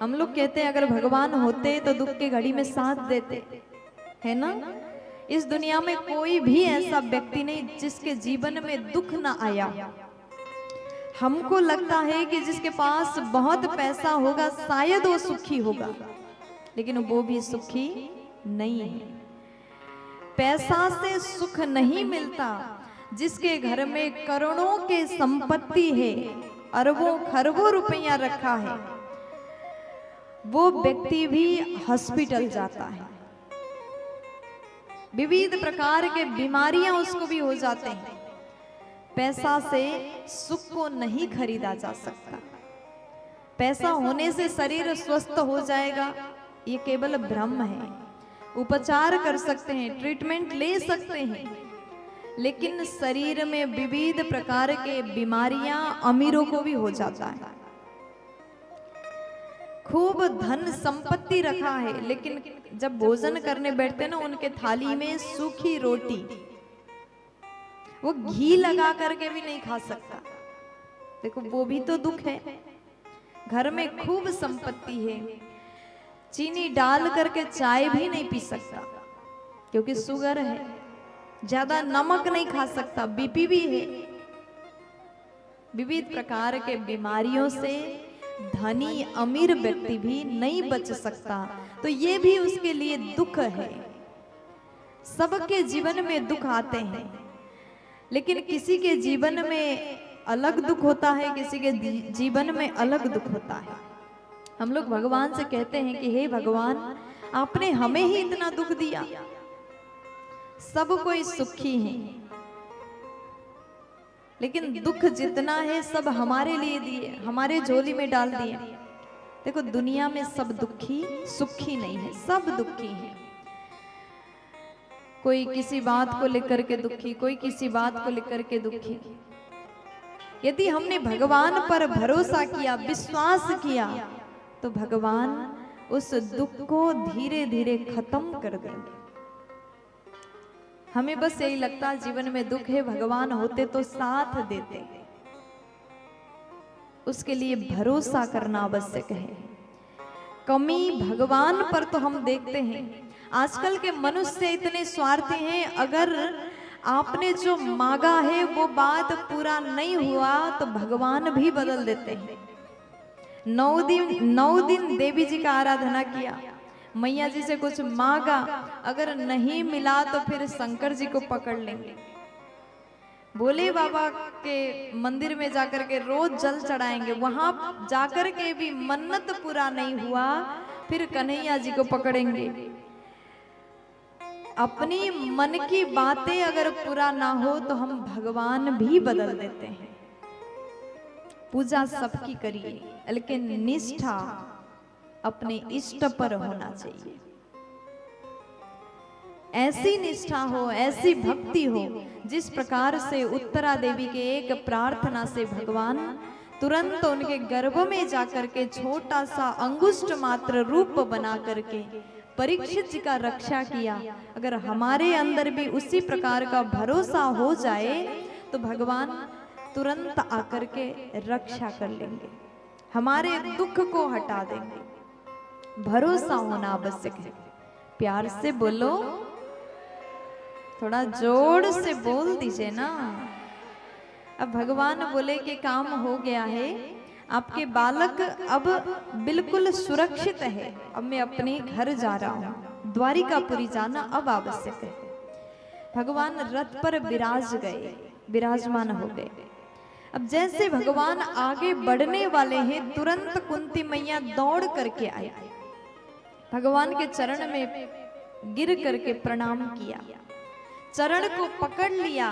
हम लोग कहते हैं अगर भगवान होते तो दुख के घड़ी में साथ देते, है ना। इस दुनिया में कोई भी ऐसा व्यक्ति नहीं जिसके जीवन में दुख ना आया। हमको लगता है कि जिसके पास बहुत पैसा होगा शायद वो सुखी होगा, लेकिन वो भी सुखी नहीं है। पैसा से सुख नहीं मिलता। जिसके घर में करोड़ों के संपत्ति है, अरबों खरबों रुपया रखा है, वो व्यक्ति भी हॉस्पिटल जाता है। विविध प्रकार के बीमारियां उसको भी हो जाते हैं। पैसा से सुख को नहीं खरीदा जा सकता। पैसा होने से शरीर स्वस्थ हो जाएगा, ये केवल भ्रम है। उपचार कर सकते हैं, ट्रीटमेंट ले सकते हैं, लेकिन शरीर में विविध प्रकार के बीमारियां अमीरों को भी हो जाता है। खूब धन संपत्ति रखा है, लेकिन जब भोजन करने बैठते ना उनके थाली में सूखी रोटी, वो घी लगा करके भी नहीं खा सकता। देखो वो भी तो दुख है। घर में खूब संपत्ति है, चीनी डाल करके चाय भी नहीं पी सकता क्योंकि शुगर है। ज्यादा नमक नहीं खा सकता, बीपी भी है। विविध प्रकार के बीमारियों से धनी अमीर व्यक्ति भी नहीं बच सकता, तो ये भी उसके लिए दुख है। सबके जीवन में दुख आते हैं, लेकिन किसी के जीवन में अलग दुख होता है, किसी के जीवन में अलग दुख होता है। हम लोग भगवान से कहते हैं कि हे भगवान, आपने हमें ही इतना दुख दिया, सब कोई सुखी है, लेकिन दुख जितना है सब हमारे लिए दिए, हमारे झोली में डाल दिए। देखो दुनिया में सब दुखी सुखी नहीं है, सब दुखी है। कोई किसी बात को लेकर के दुखी, कोई किसी बात को लेकर के दुखी। यदि हमने भगवान पर भरोसा किया, विश्वास किया, तो भगवान उस दुख को धीरे धीरे खत्म कर देंगे। हमें बस यही लगता है जीवन में दुख है, भगवान होते तो साथ देते। उसके लिए भरोसा करना आवश्यक है। कमी भगवान पर तो हम देखते हैं। आजकल के मनुष्य इतने स्वार्थी हैं, अगर आपने जो मांगा है वो बात पूरा नहीं हुआ तो भगवान भी बदल देते हैं। 9 दिन देवी जी का आराधना किया, मैया जी से कुछ मांगा, अगर नहीं मिला तो फिर शंकर जी को पकड़ लेंगे। भोले बाबा के मंदिर में जाकर के रोज जल चढ़ाएंगे, वहां जाकर के भी मन्नत पूरा नहीं हुआ फिर कन्हैया जी को पकड़ेंगे। अपनी मन की बातें अगर पूरा ना हो तो हम भगवान भी बदल देते हैं। पूजा सबकी करिए, लेकिन निष्ठा अपने इष्ट पर होना चाहिए। ऐसी निष्ठा हो, ऐसी भक्ति हो, जिस प्रकार से उत्तरा देवी के एक प्रार्थना से भगवान तुरंत उनके गर्भ में जाकर के छोटा सा अंगुष्ठ मात्र रूप बना करके परीक्षित जी का रक्षा किया। अगर हमारे अंदर भी उसी प्रकार का भरोसा हो जाए तो भगवान तुरंत आकर के रक्षा कर लेंगे, हमारे दुख को हटा देंगे। भरोसा होना आवश्यक है। प्यार से बोलो, थोड़ा जोर से बोल दीजिए ना। अब भगवान बोले कि काम हो गया है, आपके बालक अब बिल्कुल सुरक्षित है, अब मैं अपने घर जा रहा हूँ, द्वारिकापुरी जाना अब आवश्यक है। भगवान रथ पर विराजमान हो गए। अब जैसे भगवान आगे बढ़ने वाले हैं, तुरंत कुंती मैया दौड़ करके आई, भगवान के चरण में गिर करके प्रणाम किया, चरण को पकड़ लिया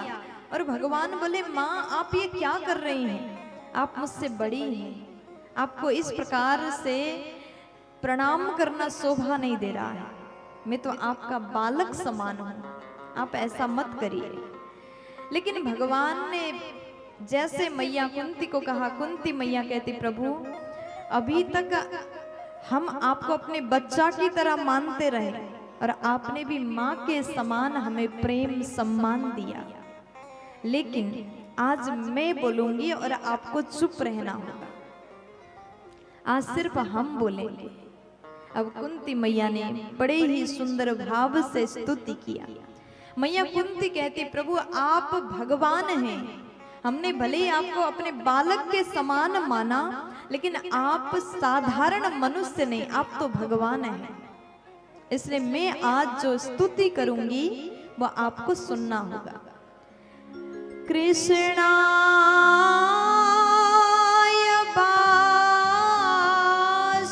और भगवान बोले, माँ आप ये क्या कर रही हैं? आप मुझसे बड़ी हैं, आपको इस प्रकार से प्रणाम करना शोभा नहीं दे रहा है, मैं तो आपका बालक समान हूं, आप ऐसा मत करिए। लेकिन भगवान ने जैसे मैया कुंती को कहा, कुंती मैया कहती, प्रभु अभी तक हम आपको अपने बच्चा की तरह मानते रहे और आपने भी माँ के समान हमें प्रेम सम्मान दिया, लेकिन आज मैं बोलूंगी और आपको चुप रहना होगा। आज सिर्फ हम बोलेंगे। अब कुंती मैया ने बड़े ही सुंदर भाव से स्तुति किया। मैया कुंती कहती, प्रभु आप भगवान हैं, हमने भले ही आपको अपने बालक के समान माना, लेकिन आप साधारण मनुष्य नहीं, आप तो भगवान हैं। इसलिए मैं आज जो स्तुति करूंगी वो आपको सुनना होगा। कृष्णाय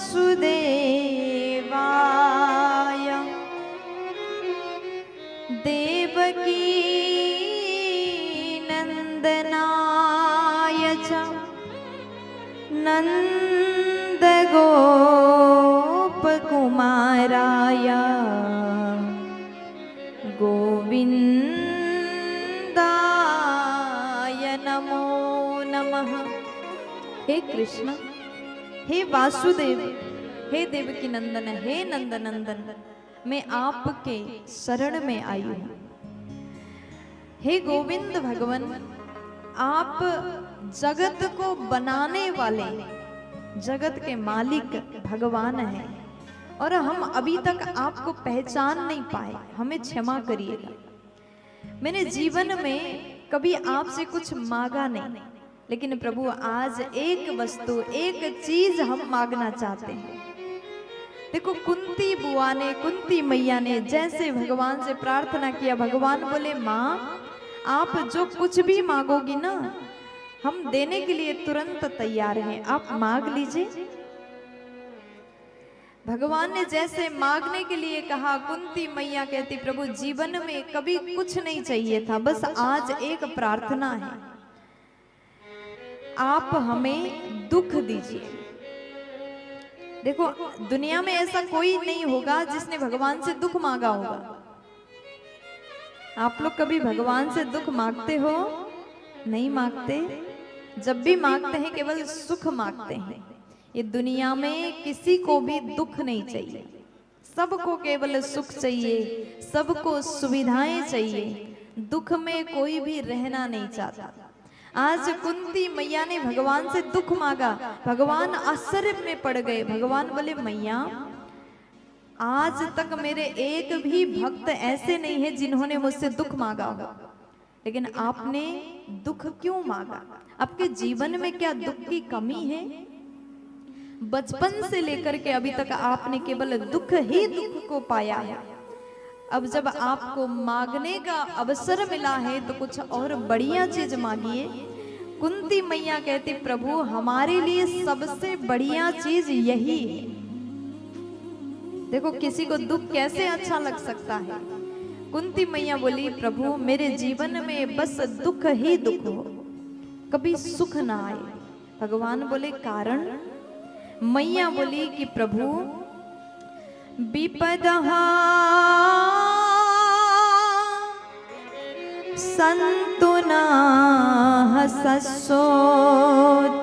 वासुदेवाय देवकी नंदनाय च नंदगोपकुमाराय गोविंदाय नमो नमः। हे कृष्ण, हे वासुदेव, हे देवकी नंदन, हे नंद नंदन, मैं आपके शरण में आई हूं। हे गोविंद भगवान, आप जगत को बनाने वाले, जगत के मालिक भगवान हैं, और हम अभी तक आपको पहचान नहीं पाए, हमें क्षमा करिएगा। मैंने जीवन में कभी आपसे कुछ मांगा नहीं, लेकिन प्रभु आज एक वस्तु, एक चीज हम मांगना चाहते हैं। देखो कुंती बुआ ने, कुंती मैया ने जैसे भगवान से प्रार्थना किया, भगवान बोले माँ आप जो कुछ भी मांगोगी ना, हम देने के लिए तुरंत तैयार हैं, आप मांग लीजिए। भगवान ने जैसे मांगने के लिए कहा, कुंती मैया कहती, प्रभु जीवन में कभी कुछ नहीं चाहिए था, बस आज एक प्रार्थना है, आप हमें दुख दीजिए। देखो दुनिया में ऐसा कोई नहीं होगा जिसने भगवान से दुख मांगा होगा। आप लोग कभी भगवान से दुख मांगते हो? नहीं मांगते। जब भी मांगते हैं केवल सुख मांगते हैं। ये दुनिया में किसी को भी दुख नहीं चाहिए, सबको केवल सुख चाहिए, सबको सुविधाएं चाहिए, दुख में कोई भी रहना नहीं चाहता। आज कुंती मैया ने भगवान से दुख मांगा, भगवान आश्चर्य में पड़ गए। भगवान बोले मैया आज तक मेरे एक भी भक्त ऐसे नहीं है जिन्होंने मुझसे दुख मांगा हो, लेकिन आपने दुख क्यों मांगा? आपके जीवन में क्या दुख की कमी है? बचपन से लेकर के अभी तक आपने केवल दुख ही दुख को पाया है। अब जब आपको मांगने का अवसर मिला है तो कुछ और बढ़िया चीज मांगिए। कुंती मैया कहती, प्रभु हमारे लिए सबसे बढ़िया चीज यही है। देखो किसी को दुख कैसे अच्छा लग सकता है। कुंती मैया बोली, प्रभु मेरे जीवन में बस दुख ही दुख हो, कभी सुख ना आए। भगवान बोले कारण? मैया बोली कि प्रभु विपदहा सन्तु नः सस्सोत्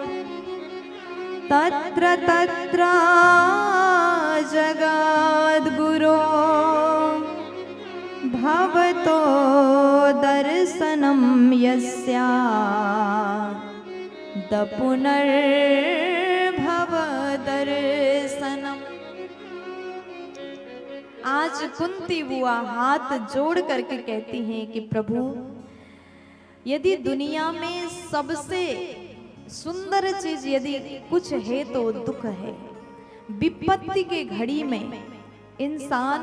तत्र तत्र जगद्गुरो भवतो दर्शनं यस्यात् पुनर्भव दर्शनम। आज कुंती बुआ हाथ जोड़ करके कहती हैं कि प्रभु यदि दुनिया में सबसे सुंदर चीज यदि कुछ है तो दुख है। विपत्ति के घड़ी में इंसान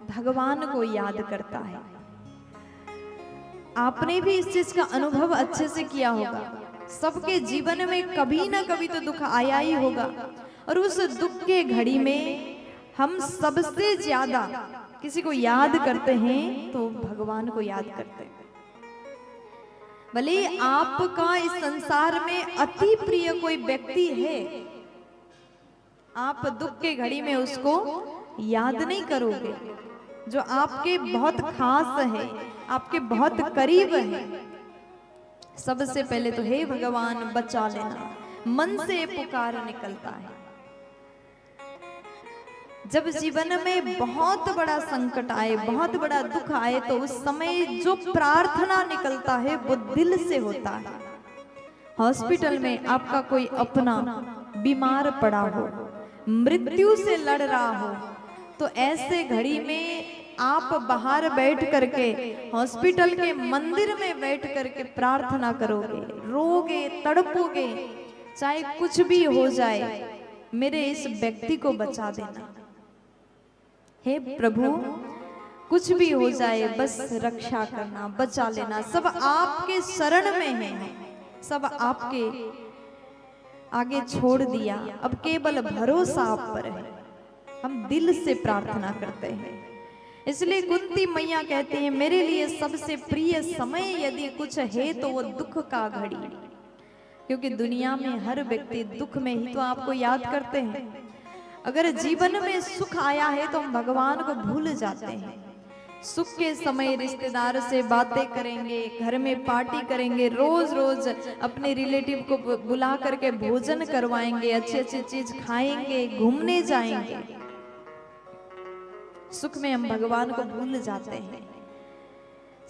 भगवान को याद करता है। आपने भी इस चीज का अनुभव अच्छे से किया होगा। सबके जीवन में कभी ना कभी तो दुख आया ही होगा, और उस दुख के घड़ी में हम सबसे ज्यादा किसी को याद करते हैं तो भगवान को याद करते हैं। भले आपका इस संसार में अति प्रिय कोई व्यक्ति है, आप दुख के घड़ी में उसको याद नहीं करोगे। जो आपके बहुत खास है, आपके बहुत करीब है, सबसे पहले तो हे भगवान बचा लेना, मन से पुकार निकलता है। जब जीवन में बहुत बड़ा संकट आए, बहुत बड़ा दुख आए, तो उस समय जो प्रार्थना निकलता है वो दिल से होता है। हॉस्पिटल में आपका कोई अपना बीमार पड़ा हो, मृत्यु से लड़ रहा हो, तो ऐसे घड़ी में आप बाहर बैठ करके, हॉस्पिटल के मंदिर में बैठ करके प्रार्थना करोगे, रोगे, तड़पोगे, चाहे कुछ भी हो जाए, मेरे इस व्यक्ति को बचा देना। हे प्रभु, कुछ भी हो जाए बस रक्षा करना, बचा लेना। सब आपके शरण में है, सब आपके आगे छोड़ दिया, अब केवल भरोसा आप पर है। हम दिल से प्रार्थना करते हैं। इसलिए कुंती मैया कहते हैं, मेरे लिए सबसे प्रिय समय यदि कुछ है तो वो दुख का घड़ी, क्योंकि दुनिया में हर व्यक्ति दुख में ही तो आपको याद करते हैं। अगर जीवन में सुख आया है तो हम भगवान को भूल जाते हैं। सुख के समय रिश्तेदार से बातें करेंगे, घर में पार्टी करेंगे, रोज रोज अपने रिलेटिव को बुला करके भोजन करवाएंगे, अच्छी अच्छी चीज खाएंगे, घूमने जाएंगे। सुख में हम भगवान को भूल जाते हैं।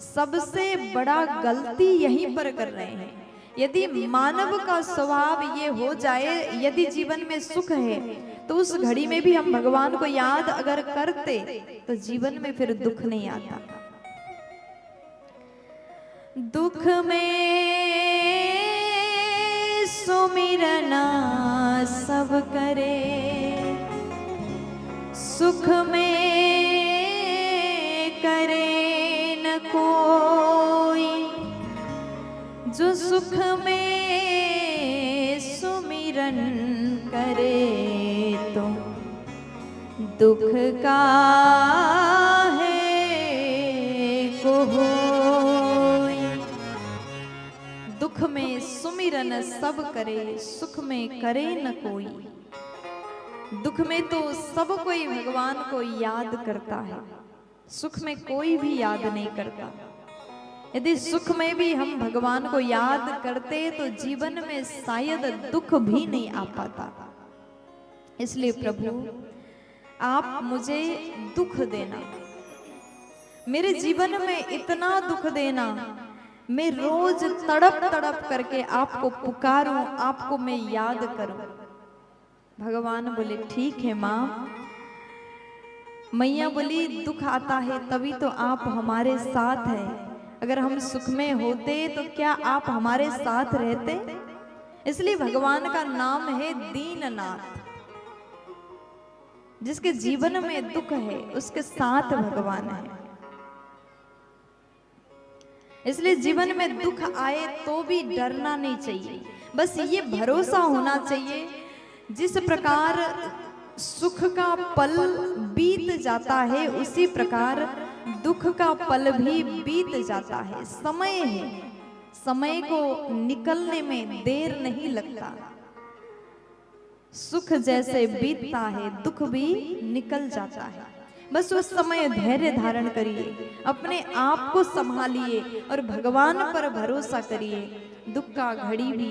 सबसे बड़ा गलती यहीं पर कर रहे हैं। यदि मानव का स्वभाव ये हो जाए, यदि जीवन में सुख है तो उस घड़ी में भी हम भगवान को याद अगर करते तो जीवन में फिर दुख नहीं आता। दुख में सुमिरना सब करे, सुख में करे न कोई, जो सुख में सुमिरन करे तो दुख का है को होई। दुख में सुमिरन सब करे, सुख में करे न कोई। दुख में तो सब कोई भगवान को याद करता है, सुख में कोई भी याद नहीं करता। यदि सुख में भी हम भगवान को याद करते तो जीवन में शायद दुख भी नहीं आ पाता। इसलिए प्रभु, आप मुझे दुख देना, मेरे जीवन में इतना दुख देना, मैं रोज तड़प तड़प करके आपको पुकारूं, आपको मैं याद करूं। भगवान बोले ठीक है माँ। मैया बोली दुख आता है तभी तो आप हमारे साथ हैं। अगर हम सुख में होते तो क्या आप हमारे साथ रहते? इसलिए भगवान का नाम है दीननाथ। जिसके जीवन में दुख है उसके साथ भगवान है। इसलिए जीवन में दुख आए तो भी डरना नहीं चाहिए, बस ये भरोसा होना चाहिए जिस प्रकार सुख का पल बीत जाता है उसी प्रकार दुख का पल भी बीत जाता है। समय है, समय को निकलने में देर नहीं लगता। सुख जैसे बीतता है दुख भी निकल जाता है। बस उस समय धैर्य धारण करिए, अपने आप को संभालिए और भगवान पर भरोसा करिए। दुख का घड़ी भी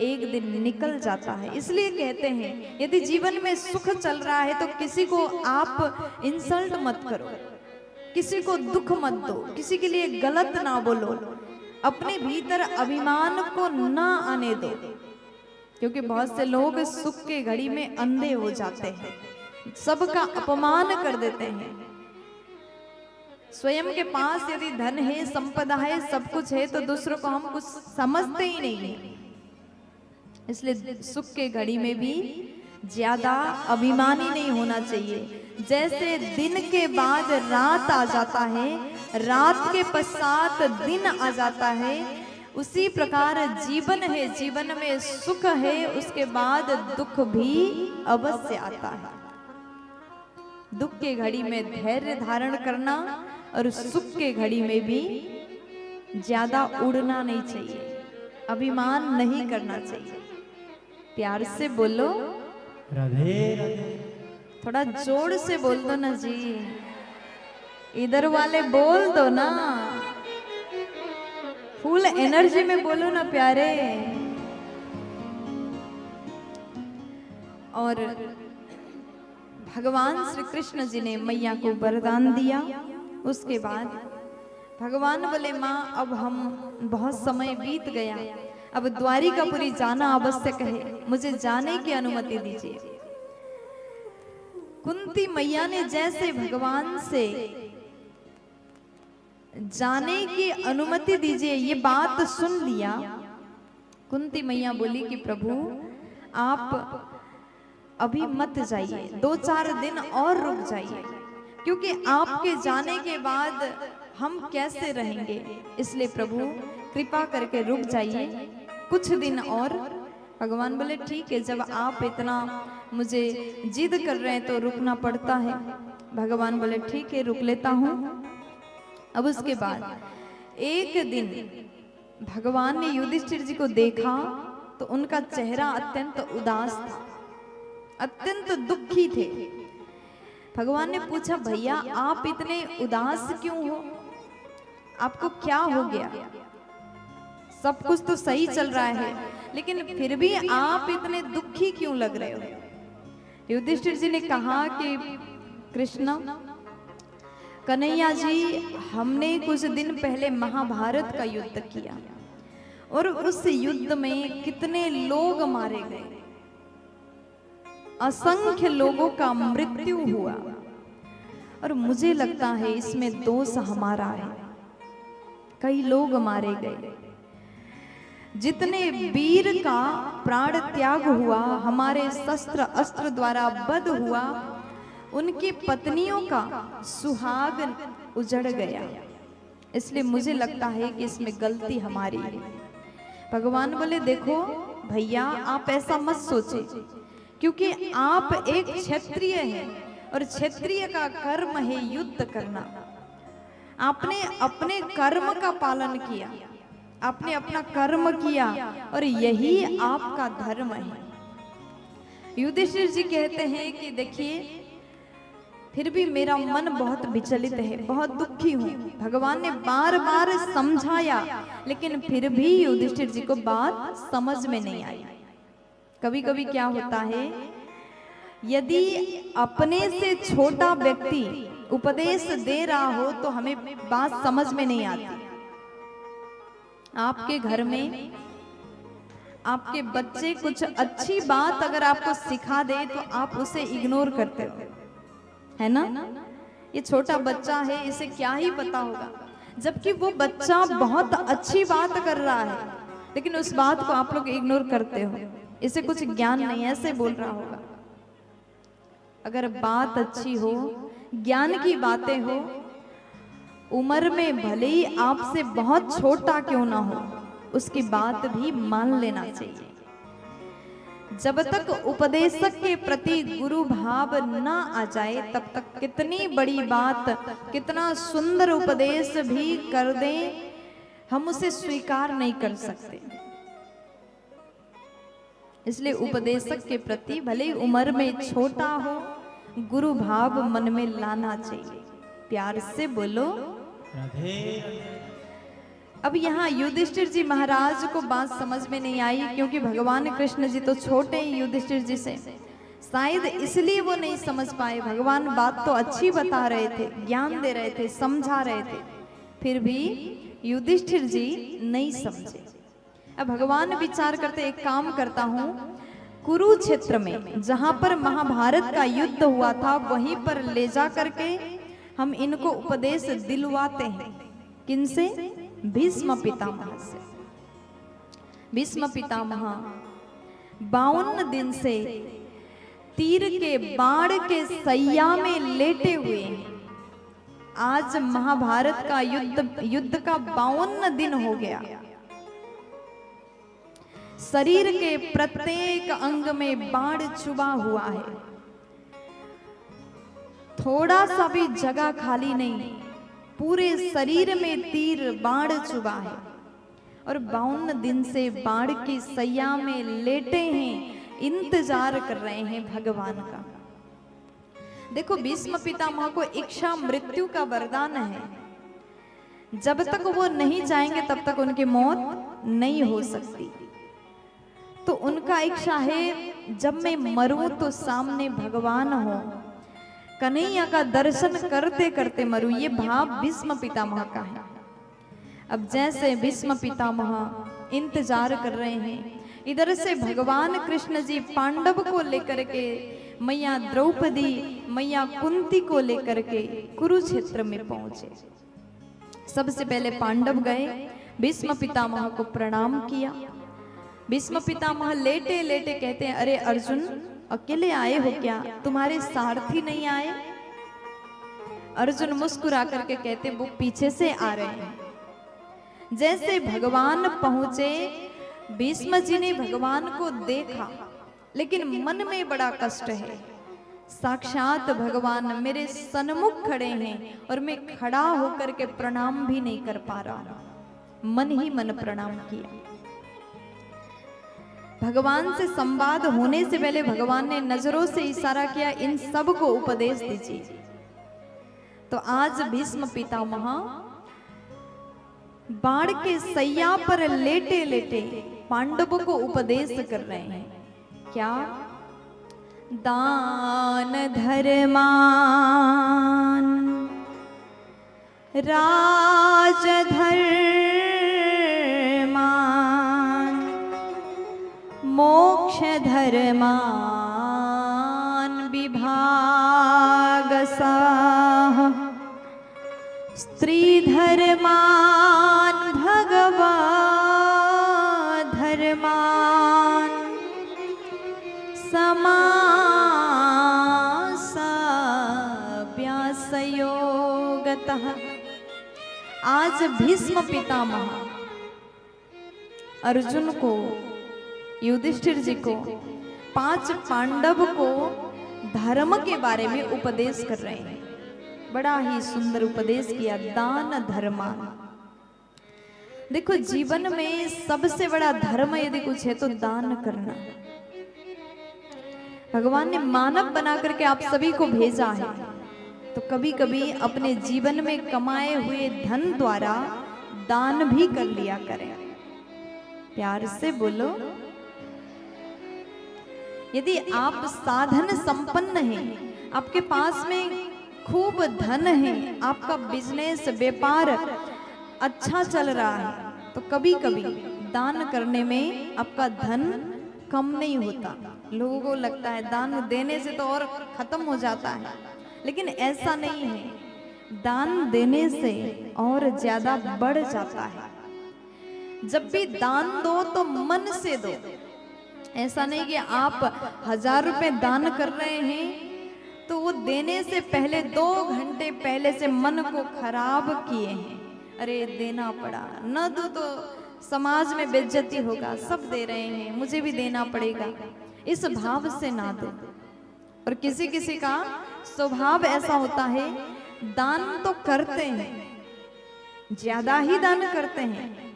एक दिन निकल जाता है। इसलिए कहते हैं यदि जीवन में सुख चल रहा है तो किसी को आप इंसल्ट मत करो, किसी को दुख मत दो, किसी के लिए गलत ना बोलो, अपने भीतर अभिमान को ना आने दो। क्योंकि बहुत से लोग सुख के घड़ी में अंधे हो जाते हैं, सबका अपमान कर देते हैं। स्वयं के पास यदि धन है, संपदा है, सब कुछ है तो दूसरों को हम कुछ समझते ही नहीं है। इसलिए सुख के घड़ी में भी ज्यादा अभिमानी नहीं होना चाहिए। जैसे दिन के बाद रात आ जाता है, रात के पश्चात दिन आ जाता है, उसी प्रकार जीवन है, जीवन में सुख है, उसके बाद दुख भी अवश्य आता है। दुख के घड़ी में धैर्य धारण करना और सुख के घड़ी में भी ज्यादा उड़ना नहीं चाहिए, अभिमान नहीं करना चाहिए। प्यार से बोलो राधे राधे। थोड़ा जोर से बोल दो ना जी, इधर वाले बोल दो ना, फुल एनर्जी में बोलो ना प्यारे। और भगवान श्री कृष्ण जी ने मैया को वरदान दिया। उसके बाद भगवान बोले माँ अब हम बहुत समय बीत गया, अब द्वारिकापुरी जाना आवश्यक है, मुझे जाने की अनुमति दीजिए। कुंती मैया ने जैसे भगवान से जाने की अनुमति दीजिए ये बात सुन लिया, कुंती मैया बोली कि प्रभु आप अभी मत जाइए, 2-4 दिन और रुक जाइए, क्योंकि आपके जाने के बाद हम कैसे रहेंगे, इसलिए प्रभु कृपा करके रुक जाइए कुछ दिन और। भगवान बोले ठीक है, जब आप इतना मुझे जिद कर रहे हैं तो रुकना पड़ता है। भगवान बोले ठीक है, रुक लेता हूं। अब उसके बाद एक दिन भगवान ने युधिष्ठिर जी को देखा तो उनका चेहरा अत्यंत उदास था, अत्यंत दुखी थे। भगवान ने पूछा भैया आप इतने उदास क्यों हो, आपको क्या हो गया? सब कुछ तो सही चल रहा है, लेकिन फिर भी आप इतने दुखी क्यों लग रहे हो? युधिष्ठिर जी ने कहा कि कृष्ण कन्हैया जी, हमने कुछ दिन पहले महाभारत का युद्ध किया और उस युद्ध में कितने लोग मारे गए, असंख्य लोगों का मृत्यु हुआ, और मुझे लगता है इसमें दोष हमारा है। कई लोग मारे गए, जितने वीर का प्राण त्याग हुआ, हमारे शस्त्र अस्त्र द्वारा वध हुआ, उनकी पत्नियों का सुहाग उजड़ गया, इसलिए मुझे लगता है कि इसमें गलती हमारी है। भगवान बोले देखो भैया आप ऐसा मत सोचे, क्योंकि आप एक क्षत्रिय हैं और क्षत्रिय का कर्म है युद्ध करना। आपने अपने कर्म का पालन किया, आपने अपना कर्म किया और यही आपका धर्म है। युधिष्ठिर जी कहते हैं कि देखिए फिर भी मेरा मन बहुत विचलित है, बहुत दुखी हूँ। भगवान ने बार बार समझाया, लेकिन फिर भी युधिष्ठिर जी को बात समझ में नहीं आई। कभी कभी क्या होता है, यदि अपने से छोटा व्यक्ति उपदेश दे रहा हो तो हमें बात समझ में नहीं आती। आपके घर में आपके बच्चे कुछ अच्छी बात अगर आपको सिखा दे तो आप उसे इग्नोर करते हो, है ना? ये छोटा बच्चा है, इसे क्या ही पता होगा, जबकि वो बच्चा बहुत अच्छी बात कर रहा है, लेकिन उस बात को आप लोग इग्नोर करते हो, इसे कुछ ज्ञान नहीं, ऐसे बोल रहा होगा। अगर बात अच्छी हो, ज्ञान की बातें हो, उम्र में भले ही आपसे बहुत छोटा क्यों ना हो, उसकी बात भी मान लेना चाहिए। जब तक उपदेशक के प्रति गुरु भाव न आ जाए तब तक कितनी बड़ी बात, कितना सुंदर उपदेश भी कर दें, हम उसे स्वीकार नहीं कर सकते। इसलिए उपदेशक के प्रति भले ही उम्र में छोटा हो, गुरु भाव मन में लाना चाहिए। प्यार से बोलो राधे। अब यहाँ युधिष्ठिर जी महाराज को बात समझ में नहीं आई, क्योंकि भगवान कृष्ण जी तो छोटे ही युधिष्ठिर जी से, शायद इसलिए वो नहीं समझ पाए। भगवान बात तो अच्छी बता रहे थे, ज्ञान दे रहे थे, समझा रहे थे, फिर भी युधिष्ठिर जी नहीं समझे। अब भगवान विचार करते एक काम करता हूँ, कुरुक्षेत्र में जहां पर महाभारत का युद्ध हुआ था वहीं पर ले जा करके हम इनको उपदेश दिलवाते हैं। किनसे? भीष्म पितामह से। भीष्म पितामह 52 दिन से तीर के बाण के सैया में लेटे हुए हैं। आज महाभारत का युद्ध का 52 दिन हो गया। शरीर के प्रत्येक अंग में बाण चुभा हुआ है, थोड़ा सा भी जगह खाली नहीं, पूरे शरीर में तीर बाण चुभा है और 52 दिन से बाण की सैया में लेटे हैं, इंतजार कर रहे हैं भगवान का। देखो भीष्म पितामह को इच्छा मृत्यु का वरदान है, जब तक वो नहीं चाहेंगे तब तक उनकी मौत नहीं हो सकती। तो उनका इच्छा है जब मैं मरूं तो सामने भगवान हो, कन्हैया का दर्शन करते करते मरूं। ये भाव भीष्म पितामह का है। अब जैसे भीष्म पितामह इंतजार कर रहे हैं, इधर से भगवान कृष्ण जी पांडव को लेकर के, मैया द्रौपदी, मैया कुंती को लेकर के कुरुक्षेत्र में पहुंचे। सबसे पहले पांडव गए, भीष्म पितामह को प्रणाम किया। भीष्म पितामह लेटे लेटे कहते हैं, अरे अर्जुन अकेले आए हो क्या, तुम्हारे सारथी नहीं आए? अर्जुन मुस्कुरा करके कहते, वो पीछे से आ रहे हैं। जैसे भगवान पहुंचे, भीष्म जी ने भगवान को देखा, लेकिन मन में बड़ा कष्ट है। साक्षात भगवान मेरे सन्मुख खड़े हैं और मैं खड़ा होकर के प्रणाम भी नहीं कर पा रहा हूं। मन ही मन प्रणाम किया। भगवान से संवाद होने से पहले भगवान ने नजरों से इशारा किया, इन सब को उपदेश दीजिए। तो आज भीष्म पितामह बाण के सैया पर लेटे लेटे पांडवों को उपदेश कर रहे हैं। क्या? दान धर्मान राज धर्मान मोक्ष धर्मान विभागसाः स्त्री धर्मान भगवा धर्मान समासाभ्यासयोगतः। आज भीष्म पितामह अर्जुन को, युधिष्ठिर जी को, 5 पांडव को धर्म के बारे में उपदेश कर रहे हैं। बड़ा ही सुंदर उपदेश किया, दान धर्मान। देखो, जीवन में सबसे बड़ा धर्म यदि कुछ है तो दान करना। भगवान ने मानव बना करके आप सभी को भेजा है, तो कभी कभी अपने जीवन में कमाए हुए धन द्वारा दान भी कर लिया करें। प्यार से बोलो। यदि आप साधन संपन्न हैं, आपके पास में खूब धन है, आपका बिजनेस व्यापार अच्छा चल रहा है, तो कभी कभी दान करने में आपका धन कम नहीं होता। लोगों को लगता है दान देने से तो और खत्म हो जाता है, लेकिन ऐसा नहीं है। दान देने से और ज्यादा बढ़ जाता है। जब भी दान दो तो मन से दो। ऐसा नहीं कि आप 1000 रुपए दान कर रहे हैं तो वो देने से पहले 2 घंटे पहले से मन को खराब किए हैं। अरे देना पड़ा, न दो तो समाज में बेइज्जती होगा, सब दे रहे हैं मुझे भी देना पड़ेगा, इस भाव से ना दो। और किसी किसी का स्वभाव ऐसा होता है, दान तो करते हैं, ज्यादा ही दान करते हैं,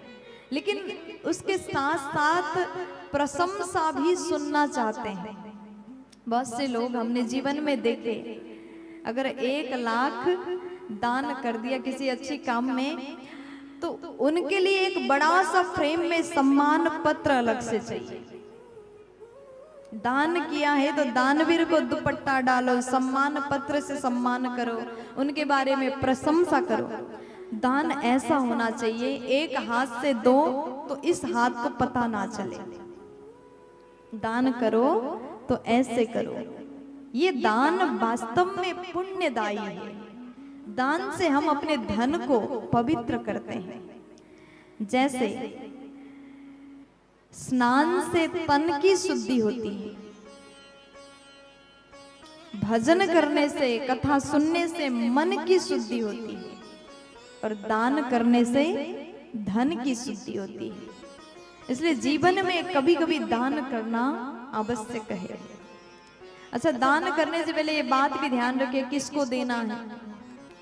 लेकिन उसके साथ साथ प्रशंसा भी सुनना चाहते हैं। बहुत से लोग हमने जीवन में देखे, अगर 1 लाख दान कर दिया किसी अच्छी काम में, तो उनके लिए एक बड़ा सा फ्रेम में सम्मान पत्र अलग से चाहिए। दान किया है तो दानवीर को दुपट्टा डालो, सम्मान पत्र से सम्मान करो, उनके बारे में प्रशंसा करो। दान ऐसा होना चाहिए, एक हाथ से दो तो इस हाथ को पता ना चले। दान करो तो ऐसे करो। ये दान वास्तव में पुण्यदायी है। दान से हम अपने धन को पवित्र करते हैं। जैसे स्नान से तन की शुद्धि होती है, भजन करने से, कथा सुनने से मन की शुद्धि होती है, और दान करने से धन की शुद्धि होती है। इसलिए जीवन में कभी कभी दान करना आवश्यक है। अच्छा, दान करने से पहले ये बात भी ध्यान रखिए किसको देना है।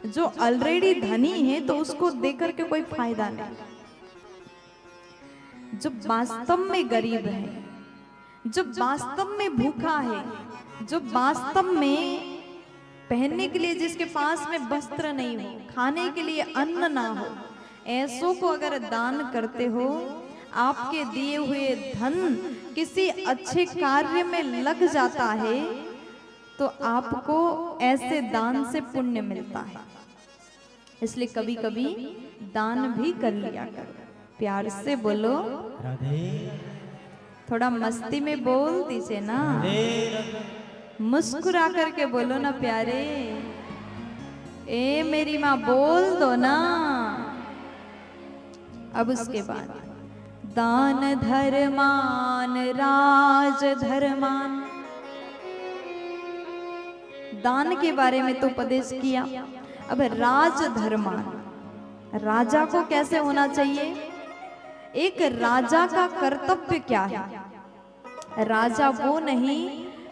जो ऑलरेडी धनी है तो उसको देकर के कोई फायदा नहीं। जो वास्तव में गरीब है, जो वास्तव में भूखा है, जो वास्तव में पहनने के लिए जिसके पास में वस्त्र नहीं हो, खाने के लिए अन्न ना हो, ऐसों को अगर दान करते हो, आपके दिए हुए धन किसी अच्छे कार्य में लग जाता है, तो आपको ऐसे दान से पुण्य मिलता है। इसलिए कभी कभी दान भी कर लिया करो। प्यार से बोलो राधे थोड़ा मस्ती में बोल दीजिए ना, राधे मुस्कुरा करके बोलो ना प्यारे, ए मेरी माँ बोल दो ना। अब उसके बाद दान धर्मान राज धर्मान, दान के बारे में तो उपदेश किया। अब राज धर्मान, राजा को कैसे होना चाहिए, एक राजा का कर्तव्य क्या है। राजा वो नहीं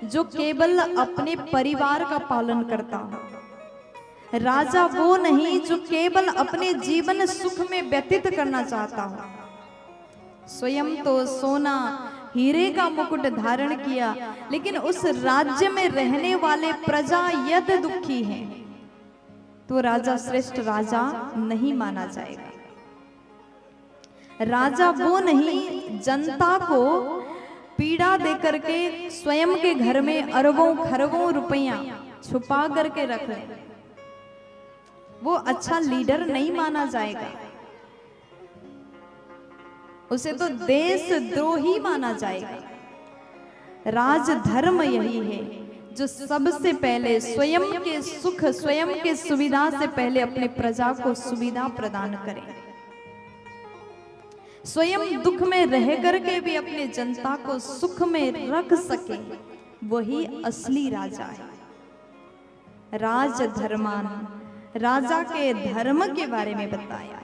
जो केवल अपने परिवार का पालन करता हो, राजा वो नहीं जो केवल अपने जीवन सुख में व्यतीत करना चाहता हो। स्वयं तो सोना हीरे का मुकुट धारण किया, लेकिन उस राज्य में रहने वाले प्रजा यदि दुखी हैं तो राजा श्रेष्ठ राजा नहीं माना जाएगा। राजा वो नहीं जनता को पीड़ा देकर के स्वयं के घर में अरबों खरबों रुपया छुपा करके रख ले, वो अच्छा लीडर नहीं माना जाएगा, उसे तो देशद्रोही माना जाएगा। राजधर्म यही है जो सबसे पहले स्वयं के सुख स्वयं के सुविधा से पहले अपने प्रजा को सुविधा प्रदान करे, स्वयं दुख में रह करके भी अपने जनता को सुख में रख सके, वही असली राजा है। राजधर्मान, राजा के धर्म के बारे में बताया।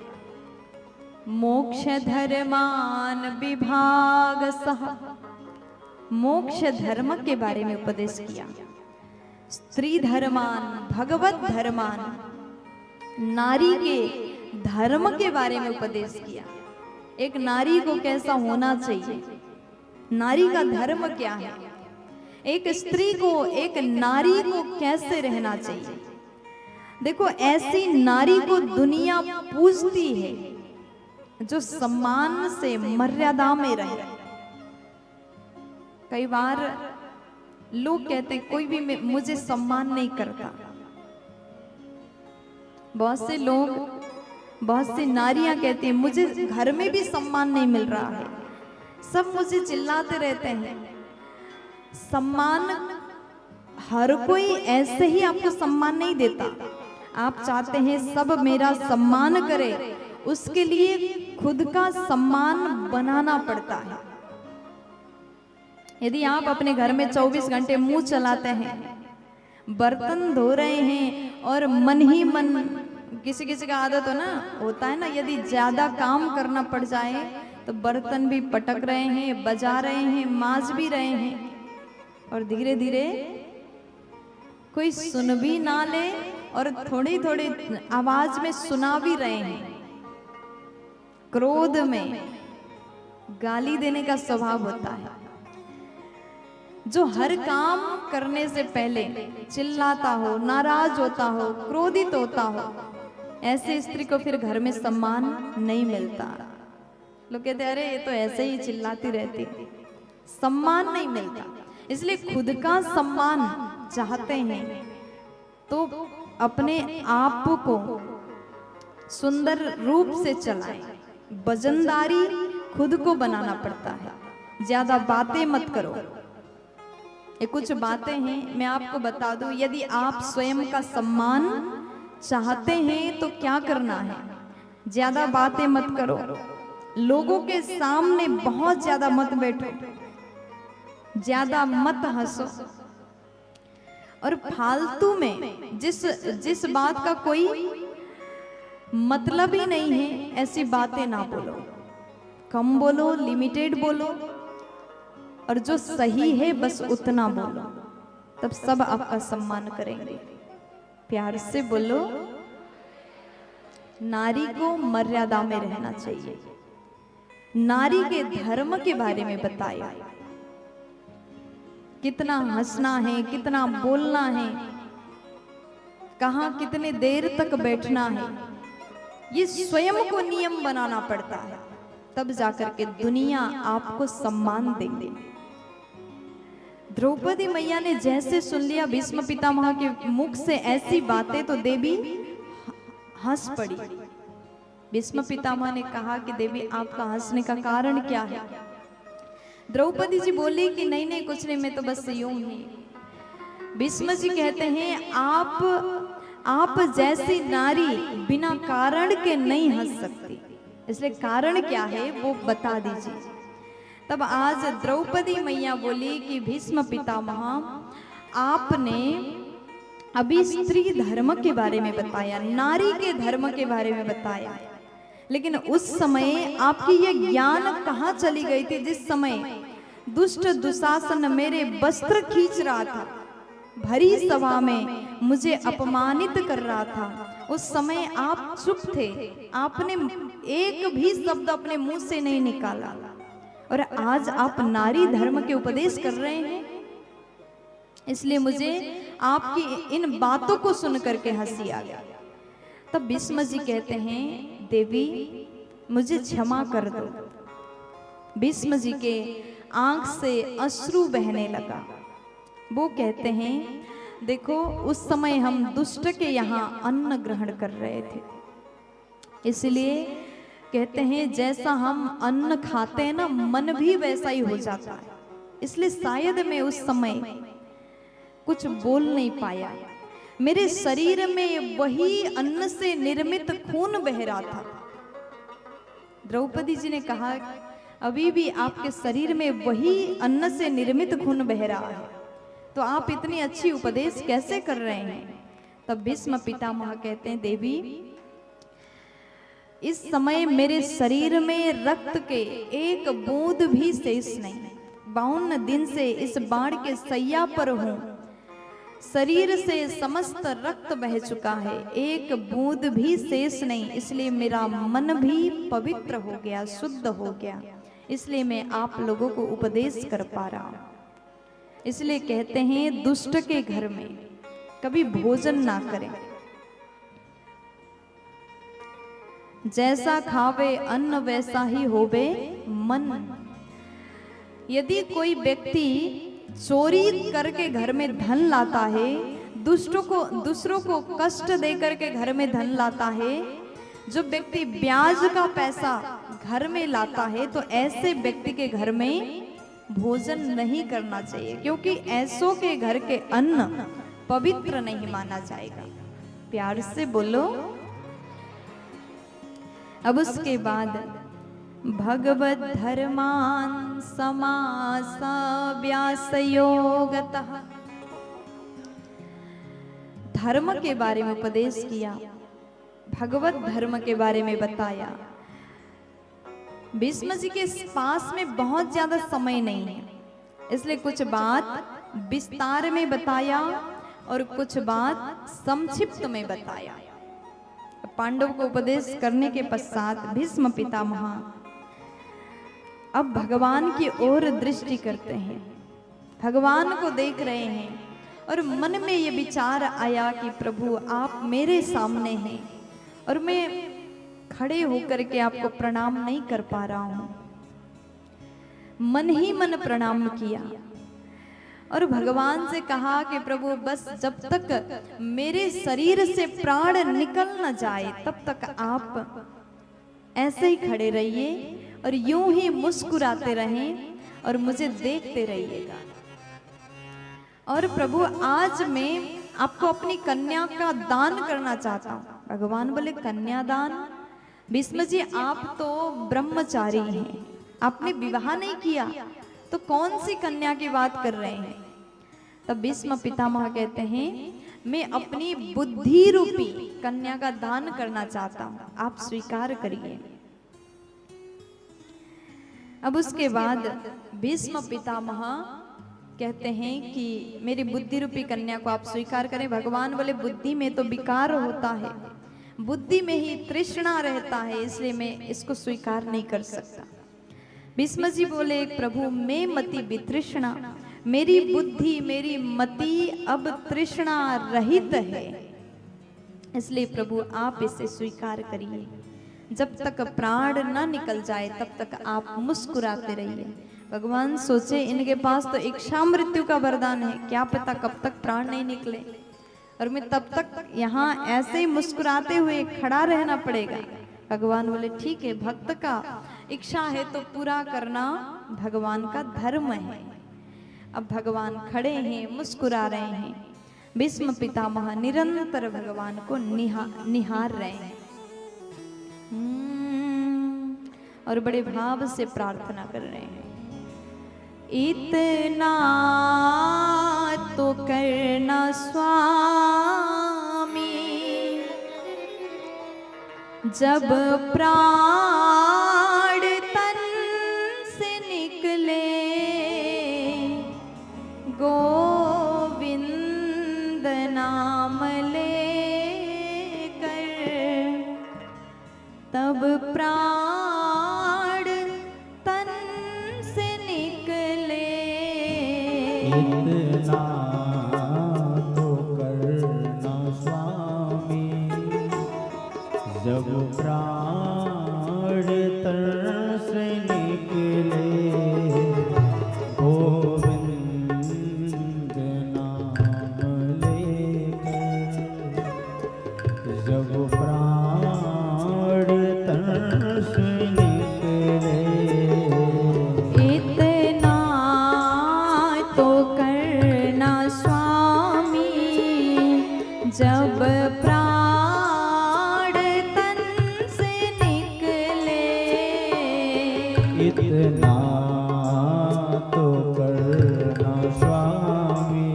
मोक्ष धर्मान विभाग सह, मोक्ष धर्म के बारे में उपदेश किया। स्त्री धर्मान भगवत धर्मान, नारी के धर्म के बारे में उपदेश किया। एक नारी को कैसा होना चाहिए, नारी का धर्म क्या है, एक स्त्री को एक नारी को कैसे रहना चाहिए। देखो ऐसी नारी को दुनिया पूजती है जो सम्मान से मर्यादा में रहे। कई बार लोग कहते हैं कोई भी मुझे सम्मान नहीं करता। बहुत से लोग, बहुत सी नारियां कहती हैं मुझे घर में भी सम्मान नहीं मिल रहा है, सब मुझे चिल्लाते रहते हैं। सम्मान हर कोई ऐसे ही आपको सम्मान नहीं देता। आप चाहते हैं सब मेरा सम्मान करे, उसके लिए खुद का सम्मान बनाना पड़ता है। यदि आप अपने घर में 24 घंटे मुंह चलाते हैं, बर्तन धो रहे हैं और मन ही मन, किसी किसी का आदत हो ना, होता है ना, यदि ज्यादा काम करना पड़ जाए तो बर्तन भी पटक रहे हैं, बजा रहे हैं, मांज भी रहे हैं, और धीरे धीरे कोई सुन भी ना ले और थोड़ी थोड़ी आवाज में सुना भी रहे हैं। क्रोध में गाली देने का स्वभाव होता है, जो हर काम करने से पहले चिल्लाता हो, नाराज होता हो, क्रोधित होता हो, ऐसे स्त्री को फिर घर में सम्मान नहीं मिलता। लोग कहते हैं अरे ये तो ऐसे ही चिल्लाती रहती, सम्मान नहीं मिलता। इसलिए खुद का सम्मान चाहते हैं तो अपने आप को सुंदर रूप से चलाएं। वजनदारी खुद को बनाना पड़ता है। ज्यादा बातें मत करो। ये कुछ बातें हैं मैं आपको बता दूं, यदि आप स्वयं का सम्मान चाहते हैं तो क्या करना है, ज्यादा बातें मत करो, लोगों के सामने बहुत ज्यादा मत बैठो, ज्यादा मत हंसो, और फालतू में जिस बात का कोई मतलब ही नहीं है ऐसी बातें ना बोलो। कम बोलो, लिमिटेड बोलो, और जो सही है बस उतना बोलो, तब सब आपका सम्मान करेंगे। प्यार से बोलो, नारी को मर्यादा में रहना चाहिए। नारी के धर्म के बारे में बताया, कितना हंसना है, कितना बोलना है, कहां कितने देर तक बैठना है, ये स्वयं को नियम बनाना पड़ता है, तब जाकर के दुनिया आपको सम्मान देंगे। द्रौपदी मैया ने जैसे सुन लिया भीष्म पितामह के मुख से ऐसी बातें, तो देवी हंस पड़ी। भीष्म पितामह ने कहा कि देवी आपका हंसने का कारण क्या है? द्रौपदी जी बोली कि नहीं नहीं कुछ नहीं, मैं तो बस यूं ही। भीष्म जी कहते हैं आप जैसी नारी बिना कारण के नहीं हंस सकती, इसलिए कारण क्या है वो बता दीजिए। तब आज द्रौपदी मैया बोली कि भीष्म पितामह आपने अभी स्त्री धर्म के बारे में बताया, नारी के धर्म के बारे में बताया, लेकिन उस समय आपकी ये ज्ञान कहाँ चली गई थी जिस समय दुष्ट दुशासन मेरे वस्त्र खींच रहा था, भरी सभा में मुझे अपमानित कर रहा था, उस समय आप चुप थे, आपने एक भी शब्द अपने मुंह से नहीं निकाला, और आज आप नारी धर्म के उपदेश कर रहे हैं। इसलिए मुझे आपकी इन बातों को सुन करके हंसी आ गया। तब भीष्म जी कहते हैं देवी मुझे क्षमा कर दो। भीष्म जी के आंख से अश्रु बहने लगा। वो कहते हैं देखो उस समय हम दुष्ट के यहाँ अन्न ग्रहण कर रहे थे, इसलिए कहते हैं जैसा हम अन्न खाते हैं ना मन भी वैसा ही हो जाता है, इसलिए शायद मैं उस समय कुछ बोल नहीं पाया। मेरे शरीर में वही अन्न से निर्मित खून बह रहा था। द्रौपदी जी ने कहा अभी भी आपके शरीर में वही अन्न से निर्मित खून बह रहा है, तो आप इतनी अच्छी उपदेश कैसे कर रहे हैं? तब भीष्म पितामह कहते हैं देवी इस समय मेरे शरीर में रक्त के एक बूंद भी शेष नहीं, 52 दिन से इस बाण के सैया पर हूं, शरीर से समस्त रक्त बह चुका है, एक बूंद भी शेष नहीं, इसलिए मेरा मन भी पवित्र हो गया, शुद्ध हो गया, इसलिए मैं आप लोगों को उपदेश कर पा रहा हूं। इसलिए कहते हैं दुष्ट के घर में कभी भोजन ना करें, जैसा खावे अन्न वैसा ही होवे मन। यदि कोई व्यक्ति चोरी करके घर में धन लाता है, दूसरों को कष्ट दे करके घर में धन लाता है, जो व्यक्ति ब्याज का पैसा घर में लाता है, तो ऐसे व्यक्ति के घर में भोजन नहीं करना चाहिए, क्योंकि ऐसों के घर के अन्न पवित्र नहीं माना जाएगा। प्यार से बोलो। अब उसके बाद भगवत धर्मान समासा व्यासयोगतः, धर्म के बारे में उपदेश किया, भगवत धर्म के बारे में बताया। भीष्म जी के पास में बहुत ज्यादा समय नहीं है, इसलिए कुछ बात विस्तार में बताया और कुछ बात संक्षिप्त में बताया। पांडव को उपदेश करने के पश्चात भीष्म पितामह अब भगवान की ओर दृष्टि करते हैं, भगवान को देख रहे हैं, और मन में ये विचार आया कि प्रभु आप मेरे सामने हैं और मैं खड़े होकर के आपको प्रणाम नहीं कर पा रहा हूं। मन ही मन प्रणाम किया और भगवान से कहा कि प्रभु बस जब तक मेरे शरीर से प्राण निकल न जाए तब तक आप ऐसे ही खड़े रहिए और यूं ही मुस्कुराते रहें और मुझे देखते रहिएगा। और प्रभु आज मैं आपको अपनी कन्या का दान करना चाहता हूँ। भगवान बोले कन्यादान? भीष्म जी आप तो ब्रह्मचारी हैं, आपने विवाह नहीं किया, तो कौन सी कन्या की बात कर रहे हैं? तब भीष्म पितामह कहते हैं मैं अपनी बुद्धि रूपी कन्या का दान करना चाहता हूं, आप स्वीकार करिए। अब उसके बाद भीष्म पितामह कहते हैं कि मेरी बुद्धि रूपी कन्या को आप स्वीकार करें। भगवान बोले बुद्धि में तो विकार होता है, बुद्धि में ही तृष्णा रहता है, इसलिए मैं इसको स्वीकार नहीं कर सकता। भीष्म जी बोले प्रभु मैं मति वितृष्णा, मेरी बुद्धि मेरी मति अब तृष्णा रहित है, इसलिए प्रभु आप इसे स्वीकार करिए। जब तक प्राण न निकल जाए तब तक आप मुस्कुराते रहिए। भगवान सोचे इनके पास तो इच्छा मृत्यु का वरदान है, क्या पता कब तक प्राण नहीं निकले। और मैं तब तक यहाँ ऐसे ही मुस्कुराते हुए खड़ा रहना पड़ेगा। भगवान बोले ठीक है, भक्त का इच्छा है तो पूरा करना भगवान का धर्म है। अब भगवान खड़े हैं, मुस्कुरा रहे हैं। भीष्म पितामह निरंतर भगवान को निहार रहे हैं और बड़े भाव से प्रार्थना कर रहे हैं। इतना तो करना स्वामी, जब प्राण तन से निकले, गोविंद नाम लेकर, तब प्राण तन से निकले। इतना तो करना स्वामी, जब प्राण तन से निकले, गोविंद नाम लेकर, जब प्राण तन से निकले। इतना तो करना स्वामी, जब प्राण तन से निकले। इतना तो करना स्वामी,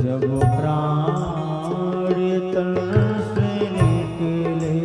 जब प्राण तन से निकले।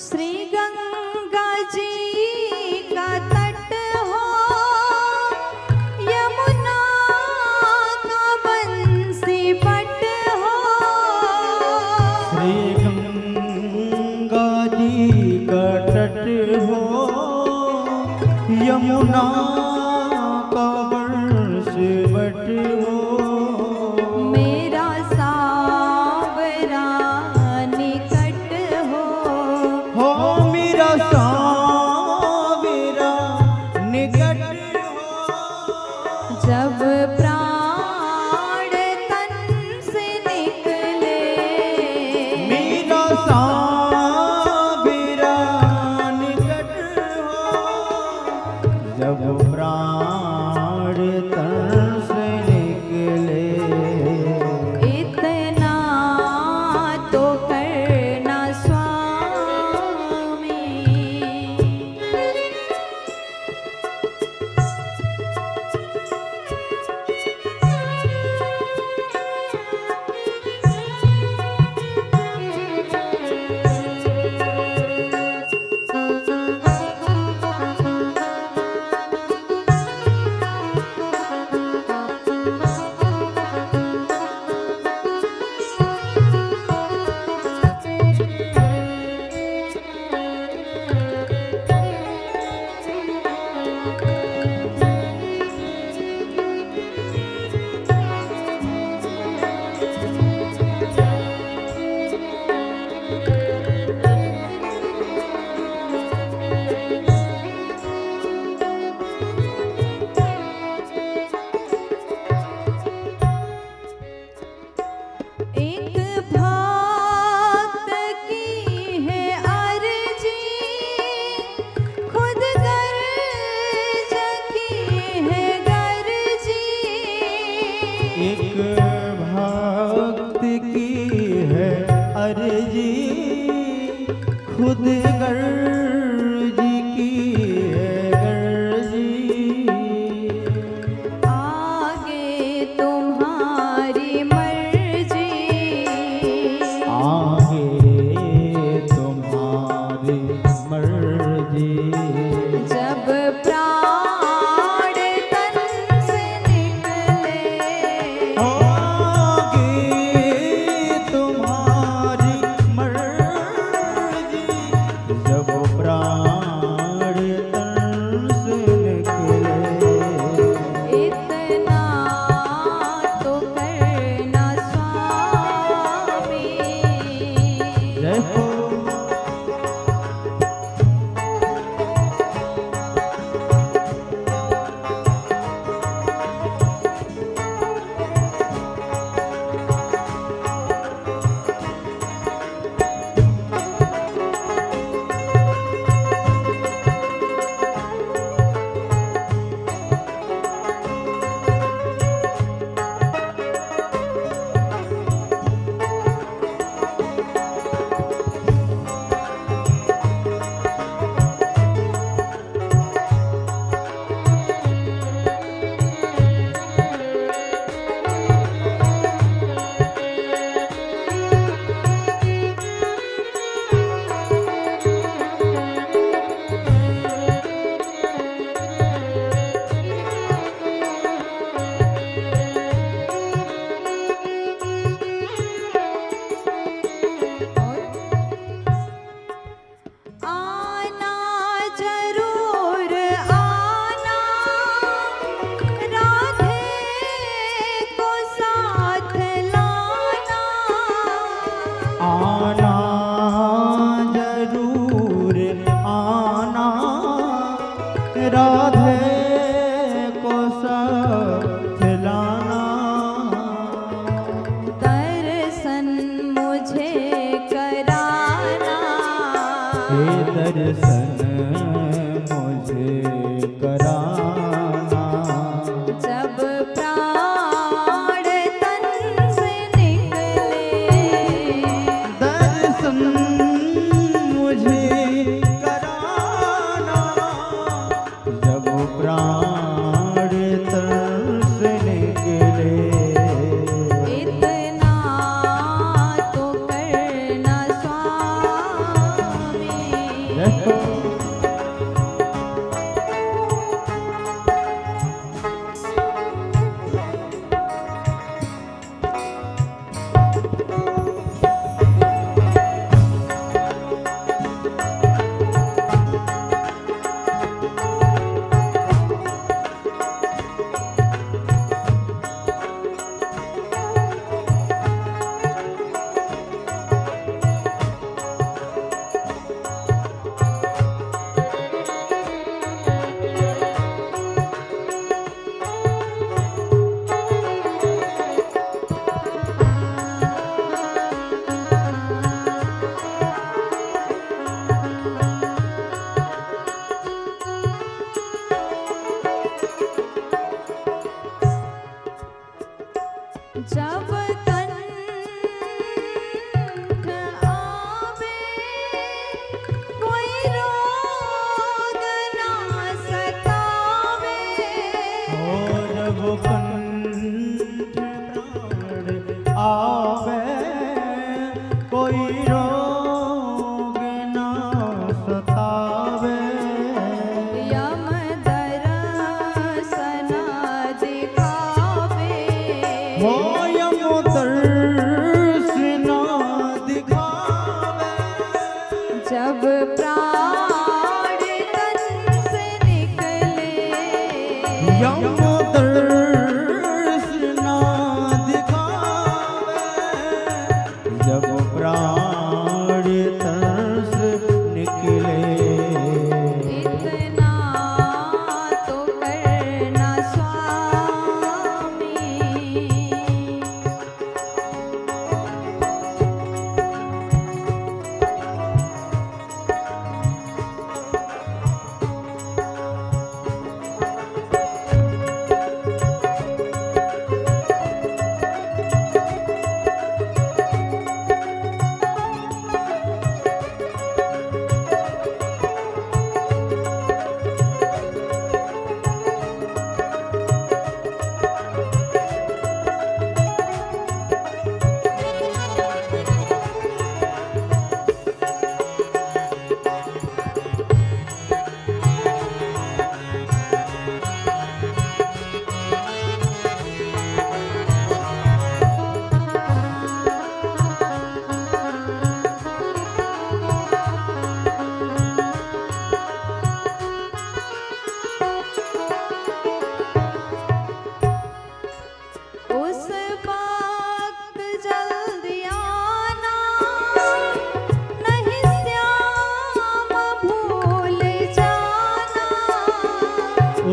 श्री गंगा जी का तट हो, यमुना का बंसी पट हो। श्री गंगा जी का तट हो, यमुना का बंसवट हो। मेरा सावरा निकट हो, मेरा सावरा निकट हो। जब प्राण तन से निकले। मेरा सावरा निकट हो, जब प्राण गर्जी की है गर्जी। आगे तुम्हारी मर्जी, आगे तुम्हारी मर्जी। जब प्राण तन से निकले, आगे तुम्हारी मर्जी। जब प्राण तन से निकले, इतना तो करना स्वामी। जय हो। आना जरूर आना, राधे को साथ लाना। आना जरूर आना, राधे को साथ लाना। दर्शन मुझे कराना, हे दर्शन मुझे कराना। जब प्राण तन से निकले, दर्शन मुझे कराना। जब प्राण तन से निकले, इतना तो करना स्वामी। देखो।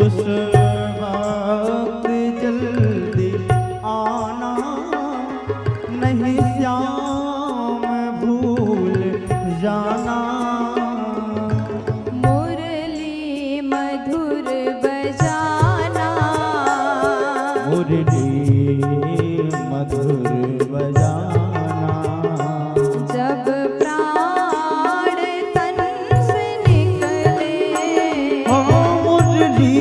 उस वक्त जल्दी आना, नहीं श्याम भूल जाना। मुरली मधुर बजाना, मुरली मधुर बजाना, जब प्राण तन से निकले। ओ मुरली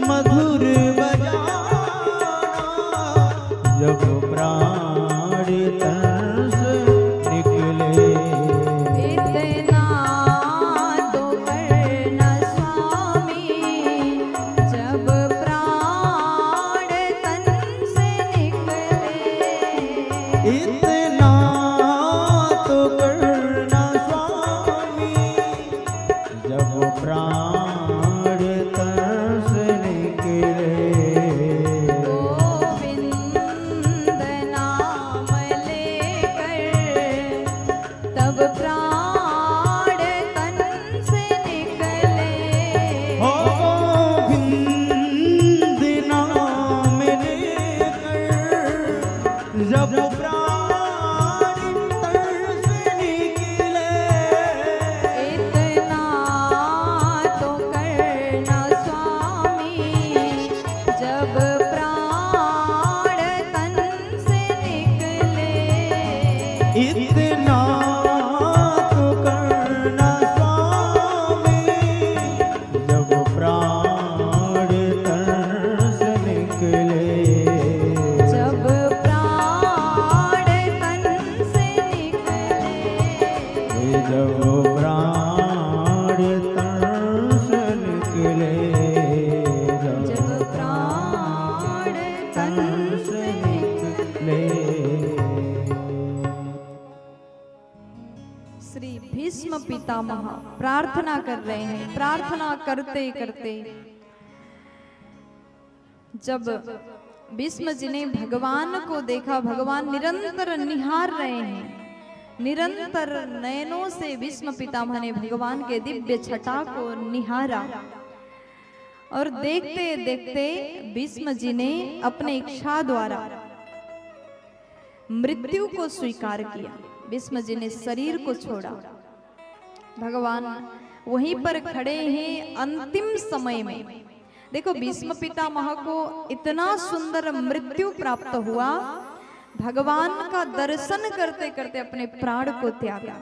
मधुर बजाना, जब प्राण तन से निकले। इतना तो करना स्वामी, जब प्राण तन से निकले। इतना तो करना स्वामी, जब प्राण तन से निकले। गोविंद नाम लेकर तब प्राण तन से निकले। हो गोविंद नाम लेकर जब प्राण तन से निकले। इतना तो करना स्वामी, जब प्राण तन से निकले। इतना तो करना स्वामी, जब प्राण तन से निकले। जब प्राण तन से निकले। जब प्राण तन से निकले। जब प्राण तन से निकले। श्री भीष्म पितामह प्रार्थना कर रहे हैं। प्रार्थना करते करते जब भीष्म जी ने भगवान को देखा, भगवान निरंतर निहार रहे हैं। निरंतर नयनों से भीष्म पितामह ने भगवान के दिव्य छटा को निहारा और देखते देखते भीष्म जी ने अपने इच्छा द्वारा मृत्यु को स्वीकार किया। भीष्म जी ने शरीर को छोड़ा। भगवान वहीं पर खड़े हैं अंतिम समय में। देखो भीष्म पितामह को इतना सुंदर मृत्यु प्राप्त हुआ, भगवान का दर्शन करते करते अपने प्राण को त्यागा।